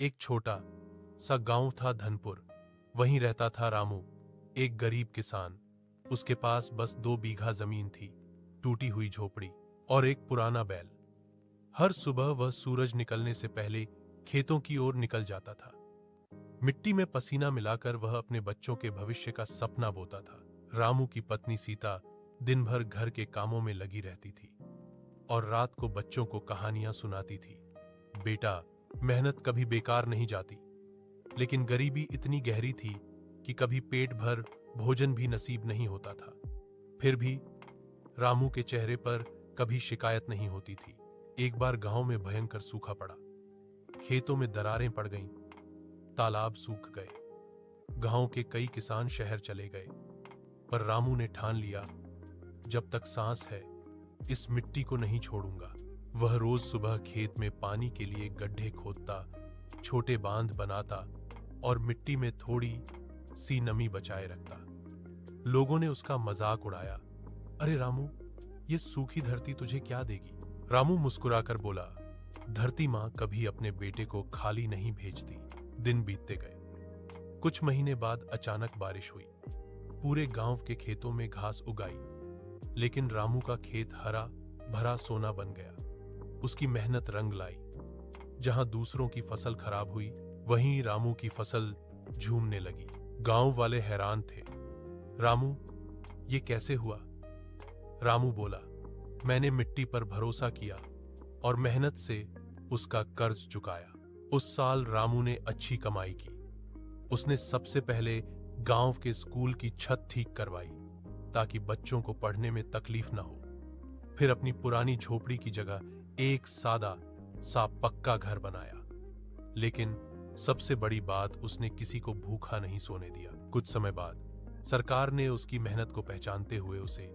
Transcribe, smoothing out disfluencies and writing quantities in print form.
एक छोटा सा गांव था धनपुर। वहीं रहता था रामू, एक गरीब किसान। उसके पास बस 2 बीघा जमीन थी, टूटी हुई झोपड़ी और एक पुराना बैल। हर सुबह वह सूरज निकलने से पहले खेतों की ओर निकल जाता था। मिट्टी में पसीना मिलाकर वह अपने बच्चों के भविष्य का सपना बोता था। रामू की पत्नी सीता दिन भर घर के कामों में लगी रहती थी और रात को बच्चों को कहानियां सुनाती थी। बेटा, मेहनत कभी बेकार नहीं जाती, लेकिन गरीबी इतनी गहरी थी कि कभी पेट भर भोजन भी नसीब नहीं होता था। फिर भी रामू के चेहरे पर कभी शिकायत नहीं होती थी। एक बार गांव में भयंकर सूखा पड़ा। खेतों में दरारें पड़ गईं, तालाब सूख गए। गांव के कई किसान शहर चले गए, पर रामू ने ठान लिया, जब तक सांस है इस मिट्टी को नहीं छोड़ूंगा। वह रोज सुबह खेत में पानी के लिए गड्ढे खोदता, छोटे बांध बनाता और मिट्टी में थोड़ी सी नमी बचाए रखता। लोगों ने उसका मजाक उड़ाया, अरे रामू, ये सूखी धरती तुझे क्या देगी? रामू मुस्कुराकर बोला, धरती मां कभी अपने बेटे को खाली नहीं भेजती। दिन बीतते गए। कुछ महीने बाद अचानक बारिश हुई। पूरे गांव के खेतों में घास उगाई, लेकिन रामू का खेत हरा भरा सोना बन गया। उसकी मेहनत रंग लाई। जहां दूसरों की फसल खराब हुई, वहीं रामू की फसल झूमने लगी। गांव वाले हैरान थे। रामू, ये कैसे हुआ? रामू बोला, मैंने मिट्टी पर भरोसा किया और मेहनत से उसका कर्ज चुकाया। उस साल रामू ने अच्छी कमाई की। उसने सबसे पहले गांव के स्कूल की छत ठीक करवाई, ताकि बच्चों को पढ़ने में तकलीफ ना हो। फिर अपनी पुरानी झोपड़ी की जगह एक सादा सा पक्का घर बनाया। लेकिन सबसे बड़ी बात, उसने किसी को भूखा नहीं सोने दिया। कुछ समय बाद सरकार ने उसकी मेहनत को पहचानते हुए उसे